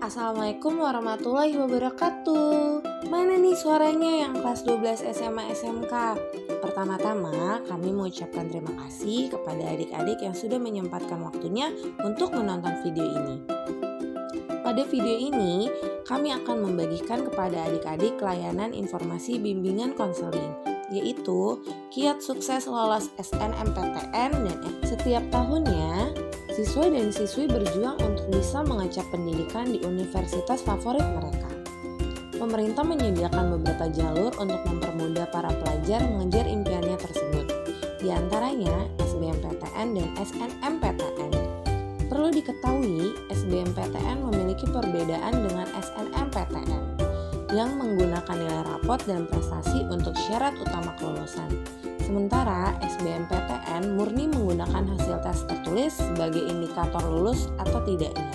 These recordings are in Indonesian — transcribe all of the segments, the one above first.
Assalamualaikum warahmatullahi wabarakatuh. Mana nih suaranya yang kelas 12 SMA SMK? Pertama-tama kami mengucapkan terima kasih kepada adik-adik yang sudah menyempatkan waktunya untuk menonton video ini. Pada video ini, kami akan membagikan kepada adik-adik layanan informasi bimbingan konseling, yaitu Kiat Sukses Lolos SNMPTN dan setiap tahunnya siswa dan siswi berjuang untuk bisa mengecap pendidikan di universitas favorit mereka. Pemerintah menyediakan beberapa jalur untuk mempermudah para pelajar mengejar impiannya tersebut, di antaranya SBMPTN dan SNMPTN. Perlu diketahui, SBMPTN memiliki perbedaan dengan SNMPTN yang menggunakan nilai rapot dan prestasi untuk syarat utama kelulusan. Sementara SBMPTN murni menggunakan hasil tes tertulis sebagai indikator lulus atau tidaknya.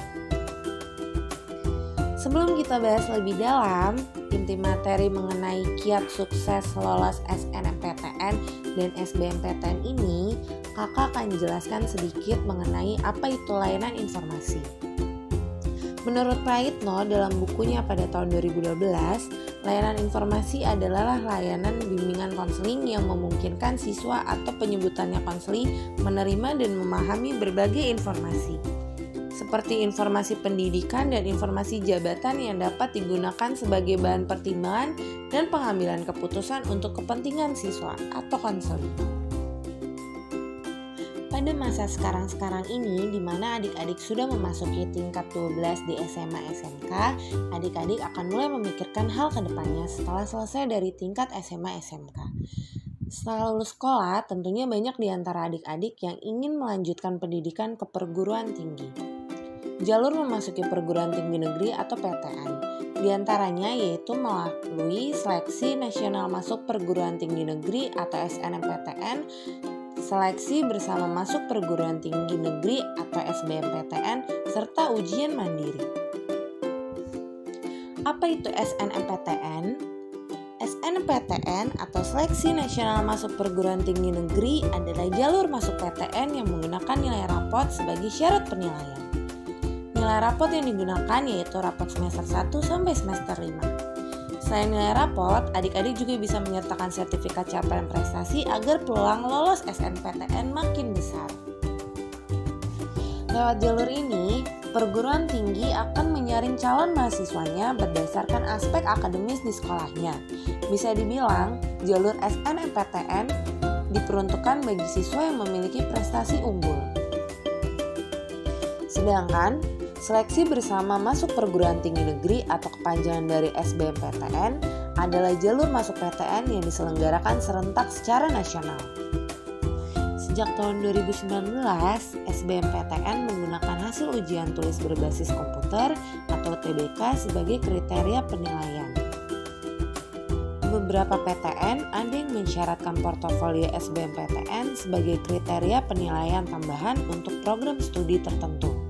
Sebelum kita bahas lebih dalam inti materi mengenai kiat sukses lolos SNMPTN dan SBMPTN ini, kakak akan jelaskan sedikit mengenai apa itu layanan informasi. Menurut Praitno dalam bukunya pada tahun 2012, layanan informasi adalah layanan bimbingan konseling yang memungkinkan siswa atau penyebutannya konseling menerima dan memahami berbagai informasi, seperti informasi pendidikan dan informasi jabatan yang dapat digunakan sebagai bahan pertimbangan dan pengambilan keputusan untuk kepentingan siswa atau konseling. Pada masa sekarang ini, di mana adik-adik sudah memasuki tingkat 12 di SMA SMK, adik-adik akan mulai memikirkan hal kedepannya setelah selesai dari tingkat SMA SMK. Setelah lulus sekolah, tentunya banyak di antara adik-adik yang ingin melanjutkan pendidikan ke perguruan tinggi. Jalur memasuki perguruan tinggi negeri atau PTN, di antaranya yaitu melalui Seleksi Nasional Masuk Perguruan Tinggi Negeri atau SNMPTN, seleksi bersama masuk perguruan tinggi negeri atau SBMPTN, serta ujian mandiri. Apa itu SNMPTN? SNMPTN atau Seleksi Nasional Masuk Perguruan Tinggi Negeri adalah jalur masuk PTN yang menggunakan nilai rapot sebagai syarat penilaian. Nilai rapot yang digunakan yaitu rapot semester 1 sampai semester 5. Selain nilai rapot, adik-adik juga bisa menyertakan sertifikat capaian prestasi agar peluang lolos SNMPTN makin besar. Lewat jalur ini, perguruan tinggi akan menyaring calon mahasiswanya berdasarkan aspek akademis di sekolahnya. Bisa dibilang, jalur SNMPTN diperuntukkan bagi siswa yang memiliki prestasi unggul. Sedangkan Seleksi bersama masuk perguruan tinggi negeri atau kepanjangan dari SBMPTN adalah jalur masuk PTN yang diselenggarakan serentak secara nasional. Sejak tahun 2019, SBMPTN menggunakan hasil ujian tulis berbasis komputer atau UTBK sebagai kriteria penilaian. Beberapa PTN ada yang mensyaratkan portofolio SBMPTN sebagai kriteria penilaian tambahan untuk program studi tertentu.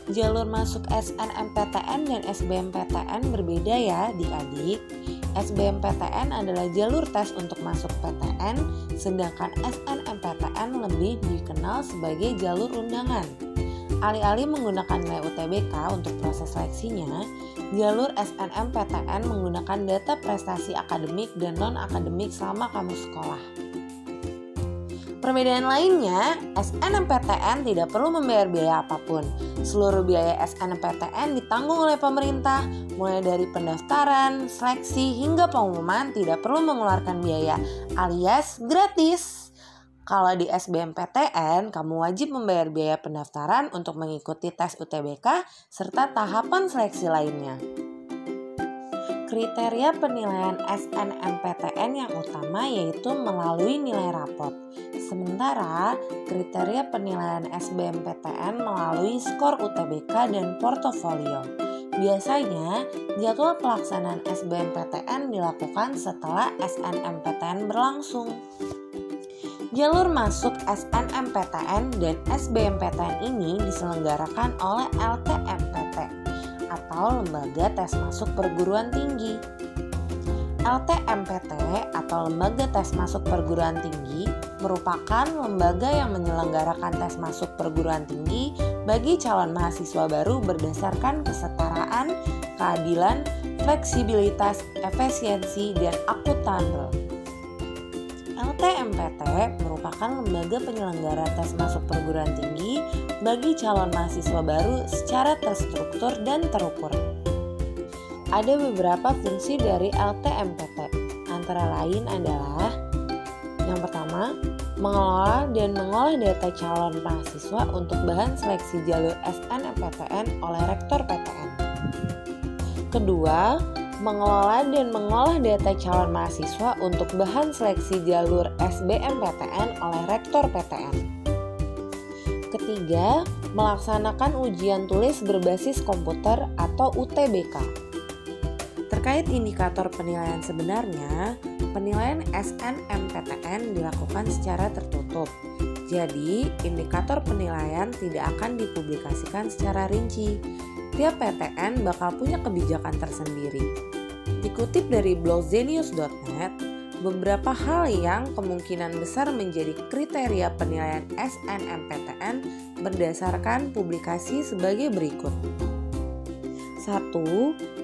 Jalur masuk SNMPTN dan SBMPTN berbeda ya adik-adik. SBMPTN adalah jalur tes untuk masuk PTN, sedangkan SNMPTN lebih dikenal sebagai jalur undangan. Alih-alih menggunakan nilai UTBK untuk proses seleksinya, jalur SNMPTN menggunakan data prestasi akademik dan non-akademik selama kamu sekolah. Perbedaan lainnya, SNMPTN tidak perlu membayar biaya apapun. Seluruh biaya SNMPTN ditanggung oleh pemerintah, mulai dari pendaftaran, seleksi, hingga pengumuman tidak perlu mengeluarkan biaya, alias gratis. Kalau di SBMPTN, kamu wajib membayar biaya pendaftaran untuk mengikuti tes UTBK serta tahapan seleksi lainnya. Kriteria penilaian SNMPTN yang utama yaitu melalui nilai rapot. Sementara kriteria penilaian SBMPTN melalui skor UTBK dan portofolio. Biasanya, jadwal pelaksanaan SBMPTN dilakukan setelah SNMPTN berlangsung. Jalur masuk SNMPTN dan SBMPTN ini diselenggarakan oleh LTMPT atau Lembaga Tes Masuk Perguruan Tinggi. LTMPT atau Lembaga Tes Masuk Perguruan Tinggi merupakan lembaga yang menyelenggarakan tes masuk perguruan tinggi bagi calon mahasiswa baru berdasarkan kesetaraan, keadilan, fleksibilitas, efisiensi, dan akuntabel. LTMPT merupakan lembaga penyelenggara tes masuk perguruan tinggi bagi calon mahasiswa baru secara terstruktur dan terukur. Ada beberapa fungsi dari LTMPT, antara lain adalah: yang pertama, mengelola dan mengolah data calon mahasiswa untuk bahan seleksi jalur SNMPTN oleh Rektor PTN. Kedua, mengelola dan mengolah data calon mahasiswa untuk bahan seleksi jalur SBMPTN oleh Rektor PTN. Ketiga, melaksanakan ujian tulis berbasis komputer atau UTBK. Terkait indikator penilaian sebenarnya, penilaian SNMPTN dilakukan secara tertutup. Jadi, indikator penilaian tidak akan dipublikasikan secara rinci. Tiap PTN bakal punya kebijakan tersendiri. Dikutip dari blog zenius.net, beberapa hal yang kemungkinan besar menjadi kriteria penilaian SNMPTN berdasarkan publikasi sebagai berikut. 1.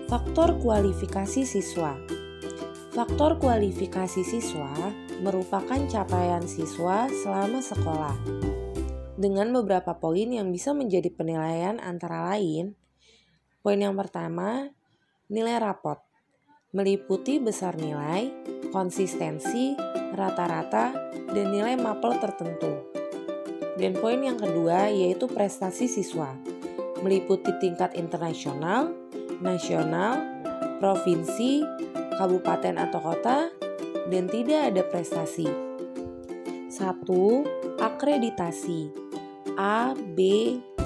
Faktor kualifikasi siswa. Faktor kualifikasi siswa merupakan capaian siswa selama sekolah. Dengan beberapa poin yang bisa menjadi penilaian antara lain: poin yang pertama, nilai rapot, meliputi besar nilai, konsistensi, rata-rata, dan nilai mapel tertentu. Dan poin yang kedua yaitu prestasi siswa, meliputi tingkat internasional, nasional, provinsi, kabupaten atau kota, dan tidak ada prestasi. 1. Akreditasi A, B,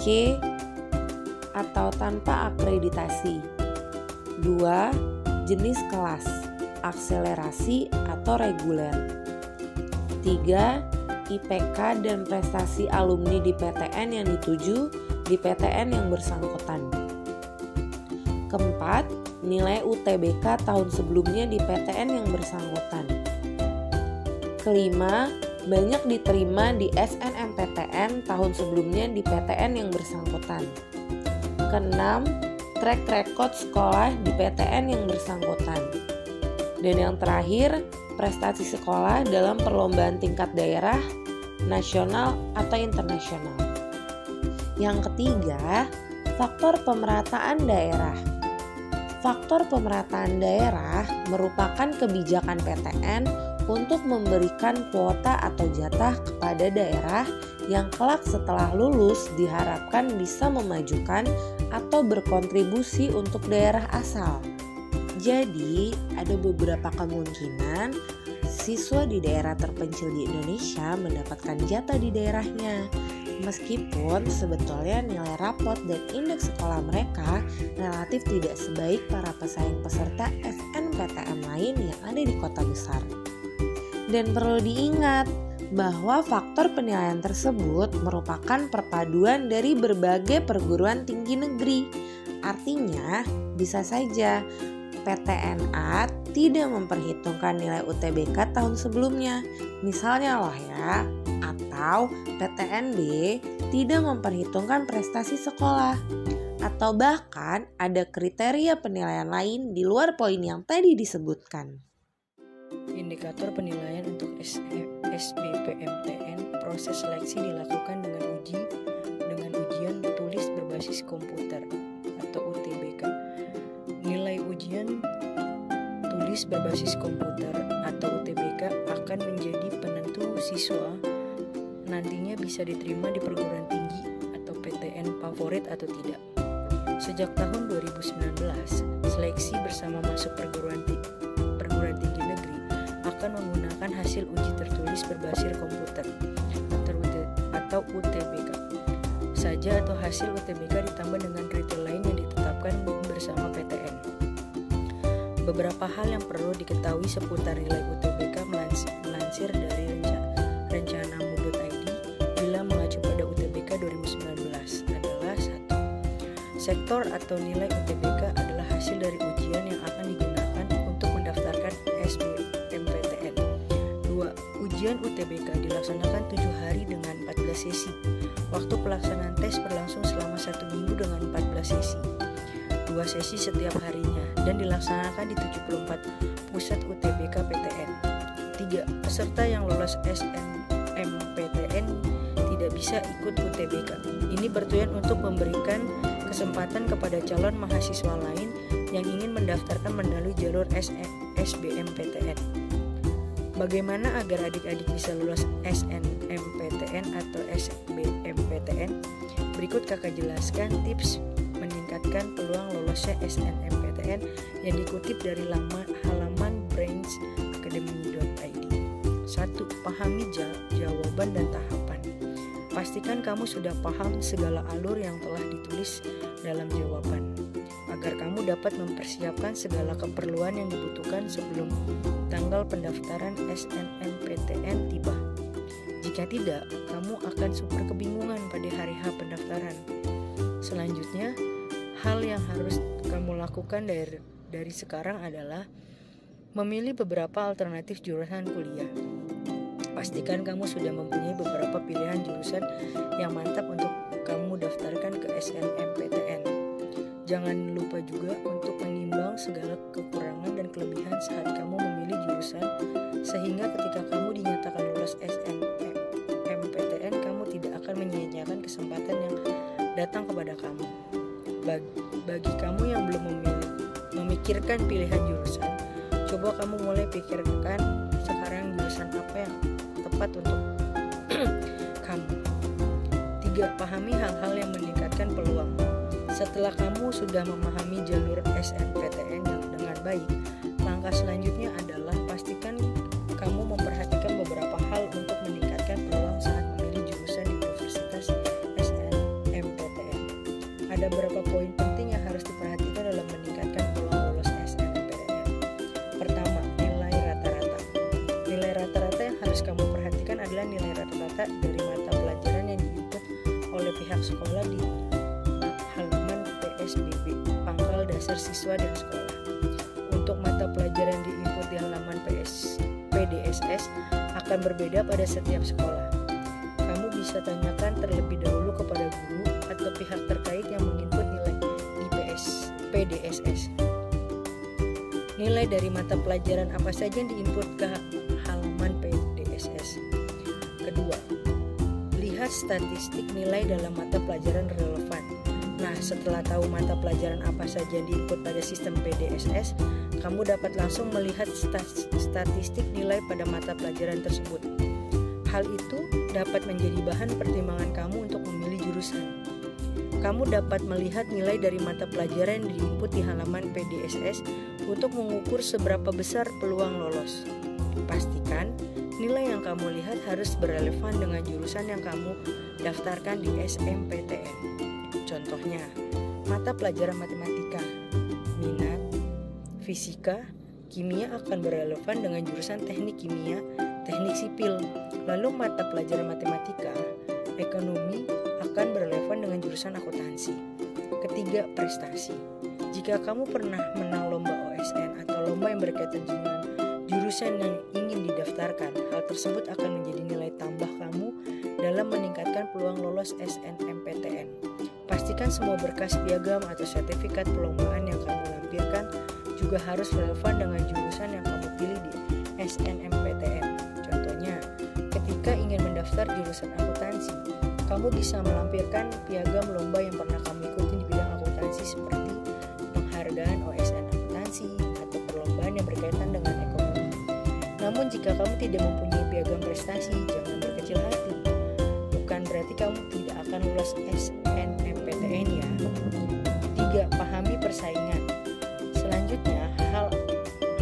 C, atau tanpa akreditasi. 2. Jenis kelas, akselerasi atau reguler. 3. IPK dan prestasi alumni di PTN yang dituju di PTN yang bersangkutan. Keempat, nilai UTBK tahun sebelumnya di PTN yang bersangkutan. Kelima, banyak diterima di SNMPTN tahun sebelumnya di PTN yang bersangkutan. Keenam, track record sekolah di PTN yang bersangkutan. Dan yang terakhir, prestasi sekolah dalam perlombaan tingkat daerah, nasional, atau internasional. Yang ketiga, faktor pemerataan daerah. Faktor pemerataan daerah merupakan kebijakan PTN untuk memberikan kuota atau jatah kepada daerah yang kelak setelah lulus diharapkan bisa memajukan atau berkontribusi untuk daerah asal. Jadi, ada beberapa kemungkinan siswa di daerah terpencil di Indonesia mendapatkan jatah di daerahnya. Meskipun sebetulnya nilai rapot dan indeks sekolah mereka relatif tidak sebaik para pesaing peserta SNMPTN lain yang ada di kota besar. Dan perlu diingat bahwa faktor penilaian tersebut merupakan perpaduan dari berbagai perguruan tinggi negeri. Artinya, bisa saja PTNA tidak memperhitungkan nilai UTBK tahun sebelumnya, misalnya loh ya, atau PTNB tidak memperhitungkan prestasi sekolah, atau bahkan ada kriteria penilaian lain di luar poin yang tadi disebutkan. Indikator penilaian untuk SBMPTN, proses seleksi dilakukan dengan ujian tulis berbasis komputer atau UTBK. Nilai ujian tulis berbasis komputer atau UTBK akan menjadi penentu siswa nantinya bisa diterima di perguruan tinggi atau PTN favorit atau tidak. Sejak tahun 2019, seleksi bersama masuk perguruan tinggi negeri akan menggunakan hasil uji tertulis berbasis komputer atau UTBK saja, atau hasil UTBK ditambah dengan kriteria lain yang ditetapkan bersama PTN. Beberapa hal yang perlu diketahui seputar nilai UTBK melansir dari rencana mu.id bila mengacu pada UTBK 2019 adalah: 1. Sektor atau nilai UTBK adalah hasil dari ujian yang akan digunakan untuk mendaftarkan SBMPTN. 2. Ujian UTBK dilaksanakan 7 hari dengan 14 sesi. Waktu pelaksanaan tes berlangsung selama 1 minggu dengan 14 sesi. 2 sesi setiap harinya dan dilaksanakan di 74 pusat UTBK PTN. 3. Peserta yang lolos SNMPTN tidak bisa ikut UTBK. Ini bertujuan untuk memberikan kesempatan kepada calon mahasiswa lain yang ingin mendaftarkan melalui jalur SBMPTN. Bagaimana agar adik-adik bisa lulus SNMPTN atau SBMPTN? Berikut kakak jelaskan tips meningkatkan peluang lolosnya SNMPTN yang dikutip dari halaman branchacademy.id. 1. Pahami jawaban dan tahapan. Pastikan kamu sudah paham segala alur yang telah ditulis dalam jawaban, agar kamu dapat mempersiapkan segala keperluan yang dibutuhkan sebelum tanggal pendaftaran SNMPTN tiba. Jika tidak, kamu akan super kebingungan pada hari H pendaftaran. Selanjutnya, hal yang harus kamu lakukan dari sekarang adalah memilih beberapa alternatif jurusan kuliah. Pastikan kamu sudah mempunyai beberapa pilihan jurusan yang mantap untuk kamu daftarkan ke SNMPTN. Jangan lupa juga untuk menimbang segala kekurangan dan kelebihan saat kamu memilih jurusan, sehingga ketika kamu dinyatakan lulus SNMPTN, kamu tidak akan menyia-nyiakan kesempatan yang datang kepada kamu. Bagi kamu yang belum memikirkan pilihan jurusan, coba kamu mulai pikirkan sekarang jurusan apa yang tepat untuk kamu. 3. Pahami hal-hal yang meningkatkan peluang. Setelah kamu sudah memahami jalur SNMPTN dengan baik, langkah selanjutnya adalah pastikan kamu memperhatikan beberapa hal untuk meningkatkan peluang saat memilih jurusan di Universitas SNMPTN. Ada beberapa poin penting yang harus diperhatikan dalam meningkatkan peluang lolos SNMPTN. Pertama, nilai rata-rata. Nilai rata-rata yang harus kamu perhatikan adalah nilai rata-rata dari mata pelajaran yang diinput oleh pihak sekolah di halaman PSBB, pangkal dasar siswa dan sekolah. Untuk mata pelajaran di input di halaman PDSS akan berbeda pada setiap sekolah. Kamu bisa tanyakan terlebih dahulu kepada guru atau pihak terkait yang menginput nilai di PDSS. Nilai dari mata pelajaran apa saja yang diinput ke halaman PDSS. Kedua, lihat statistik nilai dalam mata pelajaran relevan. Nah, setelah tahu mata pelajaran apa saja yang diinput pada sistem PDSS, kamu dapat langsung melihat statistik nilai pada mata pelajaran tersebut. Hal itu dapat menjadi bahan pertimbangan kamu untuk memilih jurusan. Kamu dapat melihat nilai dari mata pelajaran yang diinput di halaman PDSS untuk mengukur seberapa besar peluang lolos. Pastikan nilai yang kamu lihat harus berrelevan dengan jurusan yang kamu daftarkan di SNMPTN. Contohnya, mata pelajaran matematika, minat, fisika, kimia akan berrelevan dengan jurusan teknik kimia, teknik sipil. Lalu mata pelajaran matematika, ekonomi akan berrelevan dengan jurusan akuntansi. Ketiga, prestasi. Jika kamu pernah menang lomba OSN atau lomba yang berkaitan dengan jurusan yang ingin didaftarkan, hal tersebut akan menjadi nilai tambah kamu dalam meningkatkan peluang lolos SNMPTN. Pastikan semua berkas piagam atau sertifikat perlombaan yang kamu lampirkan juga harus relevan dengan jurusan yang kamu pilih di SNMPTN. Contohnya, ketika ingin mendaftar jurusan akuntansi, kamu bisa melampirkan piagam lomba yang pernah kamu ikuti di bidang akuntansi seperti penghargaan OSN akuntansi atau perlombaan yang berkaitan dengan ekonomi. Namun jika kamu tidak mempunyai piagam prestasi, jangan berkecil hati. Bukan berarti kamu tidak akan lulus SNMPTN ya. 3. Pahami persaingan. Selanjutnya,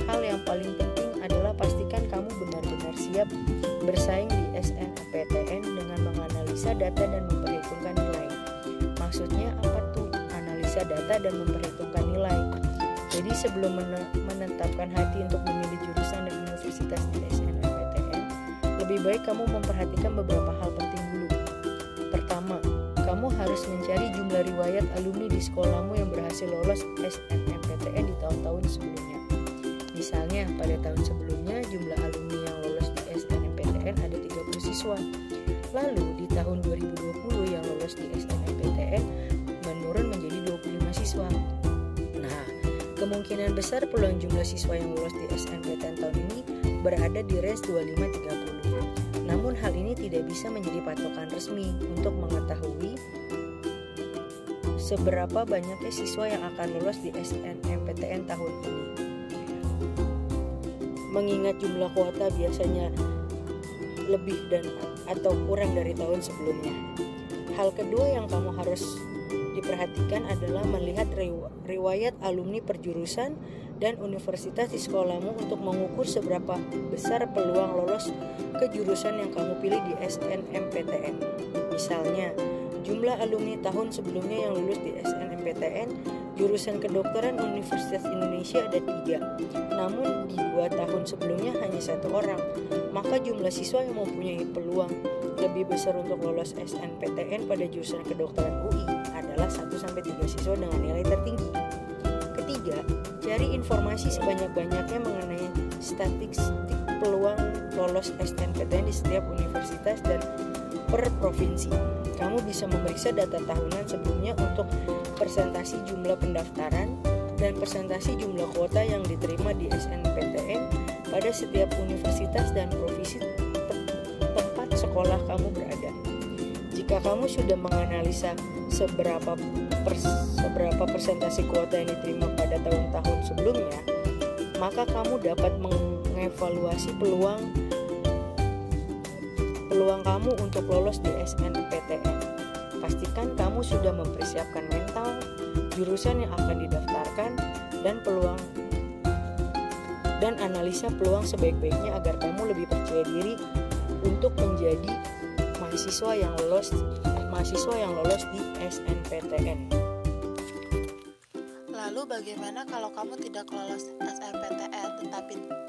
hal yang paling penting adalah pastikan kamu benar-benar siap bersaing di SNMPTN dengan menganalisa data dan memperhitungkan nilai. Maksudnya apa tuh analisa data dan memperhitungkan nilai? Jadi sebelum menetapkan hati untuk memilih jurusan dan universitas di SNMPTN, lebih baik kamu memperhatikan beberapa hal penting dulu. Pertama, kamu harus mencari jumlah riwayat alumni di sekolahmu yang berhasil lolos SNMPTN di tahun-tahun sebelumnya. Misalnya, pada tahun sebelumnya jumlah alumni yang lolos di SNMPTN siswa. Lalu di tahun 2020 yang lolos di SNMPTN menurun menjadi 25 siswa. Nah, kemungkinan besar peluang jumlah siswa yang lolos di SNMPTN tahun ini berada di range 25-30. Namun hal ini tidak bisa menjadi patokan resmi untuk mengetahui seberapa banyaknya siswa yang akan lolos di SNMPTN tahun ini. Mengingat jumlah kuota biasanya lebih dan atau kurang dari tahun sebelumnya. Hal kedua yang kamu harus diperhatikan adalah melihat riwayat alumni perjurusan dan universitas di sekolahmu untuk mengukur seberapa besar peluang lolos ke jurusan yang kamu pilih di SNMPTN. Misalnya, jumlah alumni tahun sebelumnya yang lulus di SNMPTN jurusan kedokteran Universitas Indonesia ada 3, namun di 2 tahun sebelumnya hanya 1 orang. Maka jumlah siswa yang mempunyai peluang lebih besar untuk lolos SNMPTN pada jurusan kedokteran UI adalah 1-3 siswa dengan nilai tertinggi. Ketiga, cari informasi sebanyak-banyaknya mengenai statistik peluang lolos SNMPTN di setiap universitas dan per provinsi. Kamu bisa memeriksa data tahunan sebelumnya untuk persentase jumlah pendaftaran dan persentase jumlah kuota yang diterima di SNMPTN pada setiap universitas dan provinsi tempat sekolah kamu berada. Jika kamu sudah menganalisa seberapa persentase kuota yang diterima pada tahun-tahun sebelumnya, maka kamu dapat mengevaluasi peluang kamu untuk lolos di SNMPTN. Pastikan kamu sudah mempersiapkan mental, jurusan yang akan didaftarkan, dan analisa peluang sebaik-baiknya agar kamu lebih percaya diri untuk menjadi mahasiswa yang lolos di SNMPTN. Lalu bagaimana kalau kamu tidak lolos SNMPTN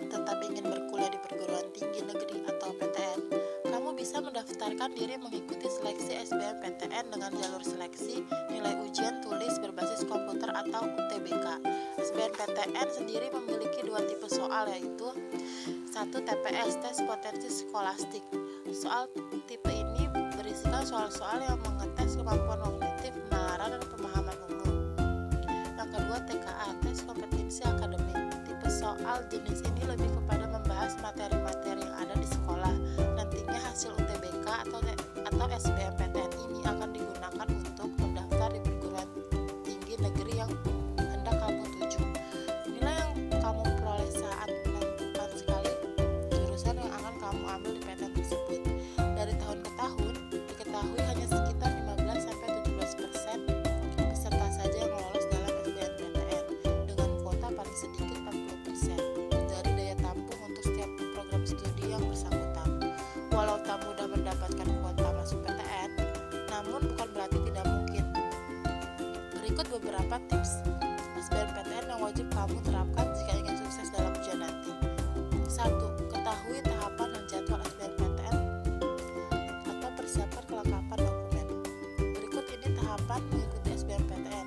tetapi ingin berkuliah di perguruan tinggi negeri atau PTN? Kamu bisa mendaftarkan diri mengikuti seleksi SBMPTN dengan jalur seleksi nilai ujian tulis berbasis komputer atau UTBK. SBMPTN sendiri memiliki 2 tipe soal, yaitu 1. TPS, tes potensi skolastik. Soal tipe ini berisikan soal-soal yang mengetes kemampuan kognitif, penalaran, dan pemahaman umum. Yang kedua, TKA, tes kompetensi akademik. Tipe soal jenis ini lebih kepada membahas materi-materi yang ada di sekolah. Nantinya hasil UTBK atau SBMPTN ini akan digunakan untuk mendaftar di perguruan tinggi negeri yang hendak kamu tuju. Nilai yang kamu peroleh saat menentukan sekali jurusan yang akan kamu ambil di PTN tersebut. Dari tahun ke tahun, diketahui hanya sekitar 15-17% peserta saja yang lolos dalam SBMPTN dengan kuota paling sedikit 40% dari daya tampung untuk setiap program studi yang bersangkutan. Walau tak mudah mendapatkan kuota masuk PTN, namun bukan berarti tidak mungkin. Berikut beberapa tips SBMPTN yang wajib kamu terapkan jika ingin sukses dalam ujian nanti. 1. Ketahui tahapan dan jadwal SBMPTN atau persiapkan kelengkapan dokumen. Berikut ini tahapan mengikuti SBMPTN.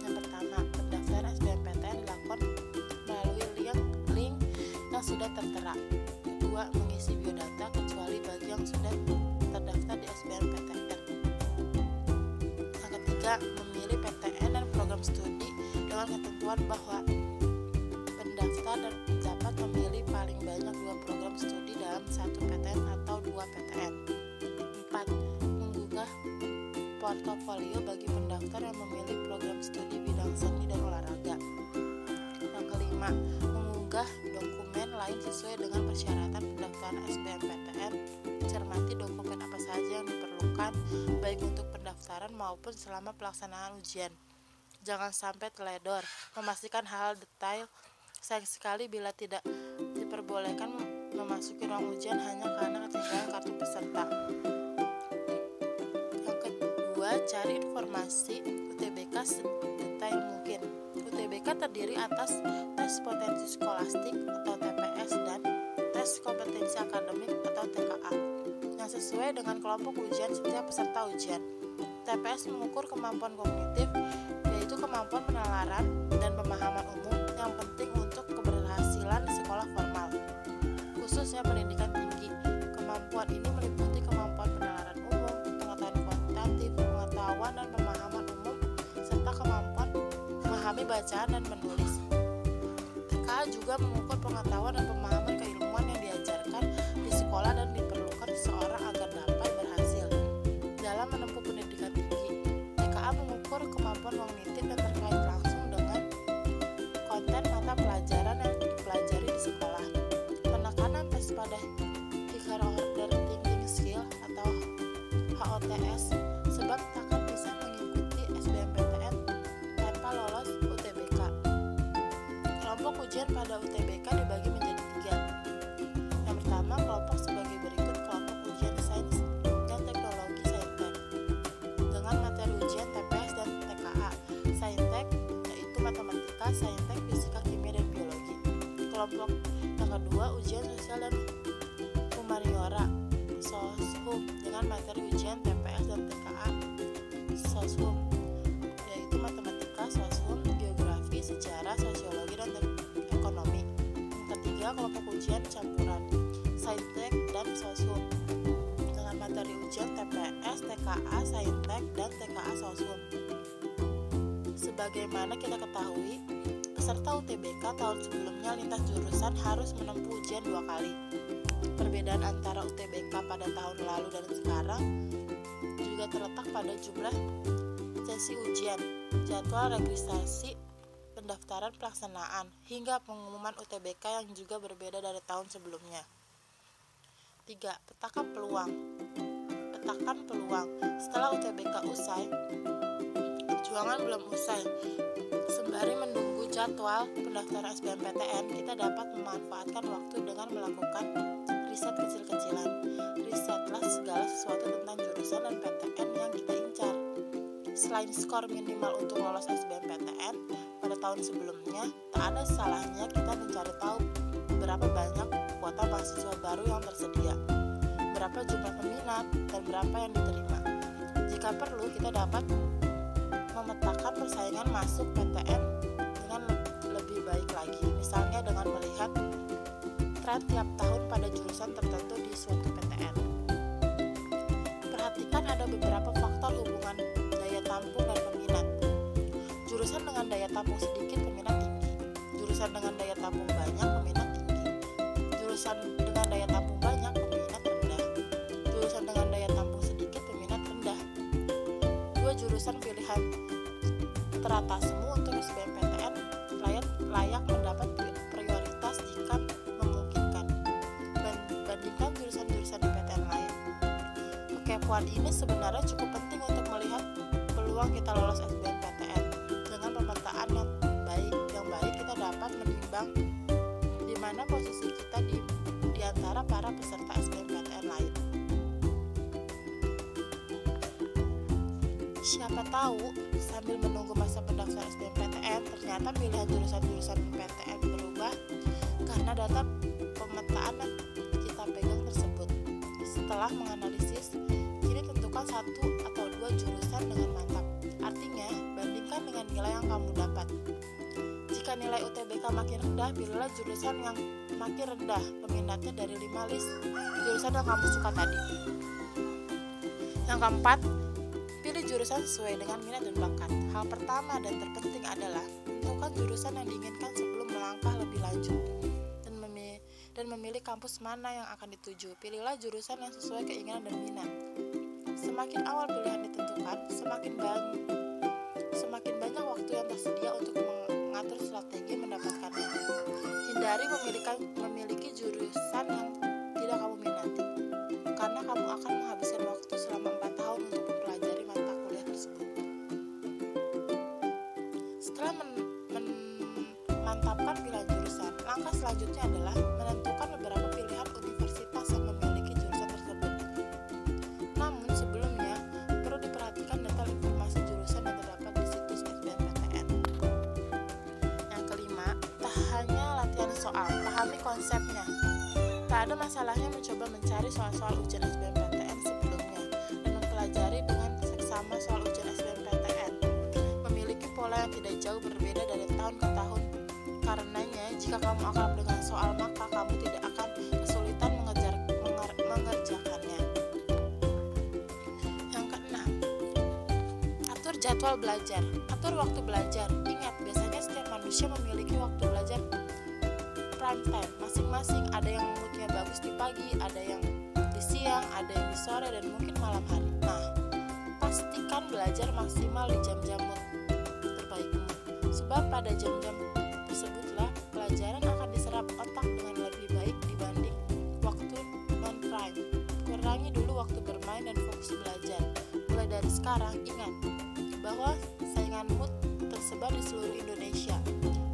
Yang pertama, pendaftaran SBMPTN dilakukan melalui link yang sudah tertera. Kedua, mengisi biodata kecuali bagi yang sudah terdaftar di SBMPTN. Yang ketiga, memilih PTN dan program studi dengan ketentuan bahwa pendaftar dapat memilih paling banyak 2 program studi dalam 1 PTN atau 2 PTN. 4. Menggugah portofolio bagi pendaftar yang memilih program studi bidang seni dan olahraga. Yang kelima, mengunggah dokumen lain sesuai dengan persyaratan pendaftaran SBMPTN. Cermati dokumen apa saja yang diperlukan baik untuk pendaftaran maupun selama pelaksanaan ujian. Jangan sampai teledor, memastikan hal detail. Sayang sekali bila tidak diperbolehkan memasuki ruang ujian hanya karena ketinggalan kartu peserta. Yang kedua, cari informasi UTBK sedetail mungkin. UTBK terdiri atas tes potensi skolastik atau TPS dan tes kompetensi akademik atau TKA yang sesuai dengan kelompok ujian setiap peserta ujian. TPS mengukur kemampuan kognitif, yaitu kemampuan penalaran dan pemahaman umum yang penting untuk keberhasilan sekolah formal, khususnya pendidikan tinggi. Kemampuan ini meliputi memahami bacaan dan menulis. TKA juga mengukur pengetahuan dan pemahaman keilmuan yang diajarkan di sekolah dan diperlukan seseorang agar dapat berhasil dalam menempuh pendidikan tinggi. TKA mengukur kemampuan kognitif dan terkait langsung dengan konten mata pelajaran yang dipelajari di sekolah. Penekanan tes pada Higher Order Thinking Skill atau HOTS sebab tak akan bisa mengikuti SBMPTN tanpa lolos UTBK. Kelompok ujian pada UTBK dibagi menjadi 3. Yang pertama, kelompok sebagai berikut: kelompok ujian sains dan teknologi Saintek dengan materi ujian TPS dan TKA. Saintek yaitu matematika, Saintek fisika, kimia, dan biologi. Kelompok yang kedua, ujian sosial dan humaniora (SOSHUM) dengan materi ujian TPS dan TKA SOSHUM yaitu matematika, SOSHUM, geografi, sejarah, sosiologi, dan ekonomi. Yang ketiga, kelompok ujian campuran Saintek dan SOSHUM dengan materi ujian TPS, TKA, Saintek, dan TKA SOSHUM. Sebagaimana kita ketahui, peserta UTBK tahun sebelumnya lintas jurusan harus menempuh ujian 2 kali. Perbedaan antara UTBK pada tahun lalu dan sekarang juga terletak pada jumlah sesi ujian, jadwal registrasi, pendaftaran pelaksanaan, hingga pengumuman UTBK yang juga berbeda dari tahun sebelumnya. 3. Petakan peluang. Setelah UTBK usai, perjuangan belum usai. Sembari menunggu jadwal pendaftaran SBMPTN, kita dapat memanfaatkan waktu dengan melakukan riset kecil-kecilan. Risetlah segala sesuatu tentang jurusan dan PTN yang kita incar. Selain skor minimal untuk lolos SBMPTN pada tahun sebelumnya, tak ada salahnya kita mencari tahu berapa banyak kuota mahasiswa baru yang tersedia, berapa jumlah peminat, dan berapa yang diterima. Jika perlu, kita dapat memetakan persaingan masuk PTN dengan lebih baik lagi, misalnya dengan melihat tren tiap tahun pada jurusan tertentu di suatu PTN. Perhatikan ada beberapa faktor hubungan daya tampung dan peminat. Jurusan dengan daya tampung sedikit peminat tinggi, jurusan dengan daya tampung banyak peminat tinggi, jurusan dengan daya tampung banyak peminat rendah, jurusan dengan daya tampung sedikit peminat rendah. 2 jurusan pilihan teratasmu untuk SBMPTN layak mendapat prioritas jika memungkinkan. Bandingkan jurusan-jurusan di PTN lain. Kekepoan ini sebenarnya cukup penting untuk melihat peluang kita lolos SBMPTN. Dengan pemetaan yang baik kita dapat menimbang di mana posisi kita di antara para peserta SBMPTN lain. Siapa tahu sambil menunggu masa pendaftaran SBMPTN, ternyata pilihan jurusan-jurusan PTN berubah karena data pemetaan yang kita pegang tersebut. Setelah menganalisis, kini tentukan 1 atau 2 jurusan dengan mantap. Artinya, bandingkan dengan nilai yang kamu dapat. Jika nilai UTBK makin rendah, pilihlah jurusan yang makin rendah peminatnya dari 5 list jurusan yang kamu suka tadi. Yang keempat, pilih jurusan sesuai dengan minat dan bakat. Hal pertama dan terpenting adalah tentukan jurusan yang diinginkan sebelum melangkah lebih lanjut dan memilih kampus mana yang akan dituju. Pilihlah jurusan yang sesuai keinginan dan minat. Semakin awal pilihan ditentukan, semakin banyak waktu yang tersedia untuk mengatur strategi mendapatkannya. Hindari memiliki jurusan yang tidak kamu minati, karena kamu akan menghabiskan waktu selama 4 tahun untuk mempelajari mata kuliah tersebut. Setelah memantapkan pilihan jurusan, langkah selanjutnya adalah menentukan beberapa pilihan universitas yang memiliki jurusan tersebut. Namun sebelumnya, perlu diperhatikan detail informasi jurusan yang terdapat di situs SBMPTN. Yang kelima, tak hanya latihan soal, pahami konsepnya. Tak ada masalahnya mencoba mencari soal-soal ujian SBMPTN sebelumnya dan mempelajari dengan seksama soal ujian SBMPTN. Memiliki pola yang tidak jauh berbeda dari tahun ke tahun. Karenanya, jika kamu akrab dengan soal, maka kamu tidak akan kesulitan mengerjakannya. Yang keenam, atur jadwal belajar. Atur waktu belajar. Ingat, biasanya Indonesia memiliki waktu belajar prime time masing-masing. Ada yang moodnya bagus di pagi, ada yang di siang, ada yang di sore, dan mungkin malam hari. Nah, pastikan belajar maksimal di jam-jam mood terbaikmu, sebab pada jam-jam tersebutlah pelajaran akan diserap otak dengan lebih baik dibanding waktu non-prime. Kurangi dulu waktu bermain dan fokus belajar. Mulai dari sekarang, ingat bahwa saingan mood tersebar di seluruh Indonesia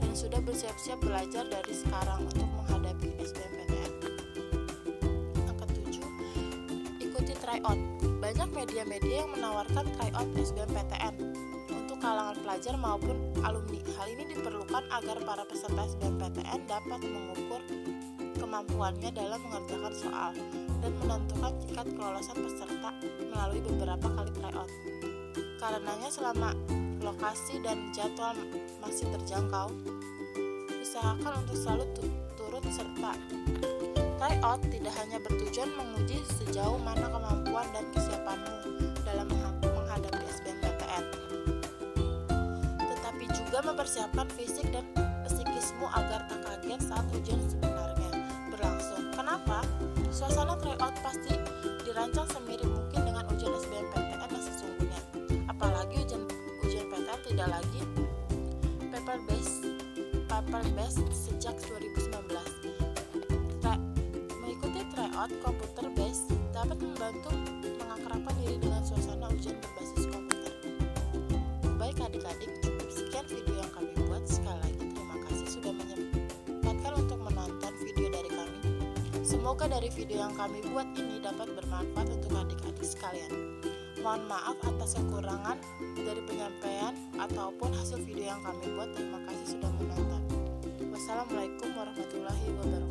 dan sudah bersiap-siap belajar dari sekarang untuk menghadapi SBMPTN. Yang ketujuh, ikuti tryout. Banyak media-media yang menawarkan tryout SBMPTN untuk kalangan pelajar maupun alumni. Hal ini diperlukan agar para peserta SBMPTN dapat mengukur kemampuannya dalam mengerjakan soal dan menentukan tingkat kelolosan peserta melalui beberapa kali tryout. Karenanya selama lokasi dan jadwal masih terjangkau, usahakan untuk selalu turut serta. Tryout tidak hanya bertujuan menguji sejauh mana kemampuan dan kesiapanmu dalam menghadapi SBMPTN, tetapi juga mempersiapkan fisik dan psikismu agar tak kaget saat ujian sebenarnya berlangsung. Kenapa? Suasana tryout pasti dirancang semirip mungkin dengan ujian SBMPTN yang sesungguhnya. Apalagi ujian PTN tidak lagi paper based sejak 2019. Mengikuti tryout komputer based dapat membantu mengakrabkan diri dengan suasana ujian berbasis komputer. Baik adik-adik, cukup sekian video yang kami buat. Sekali lagi terima kasih sudah menyempatkan untuk menonton video dari kami. Semoga dari video yang kami buat ini dapat bermanfaat untuk adik-adik sekalian. Mohon maaf atas kekurangan dari penyampaian ataupun hasil video yang kami buat. Terima kasih sudah menonton. Wassalamualaikum warahmatullahi wabarakatuh.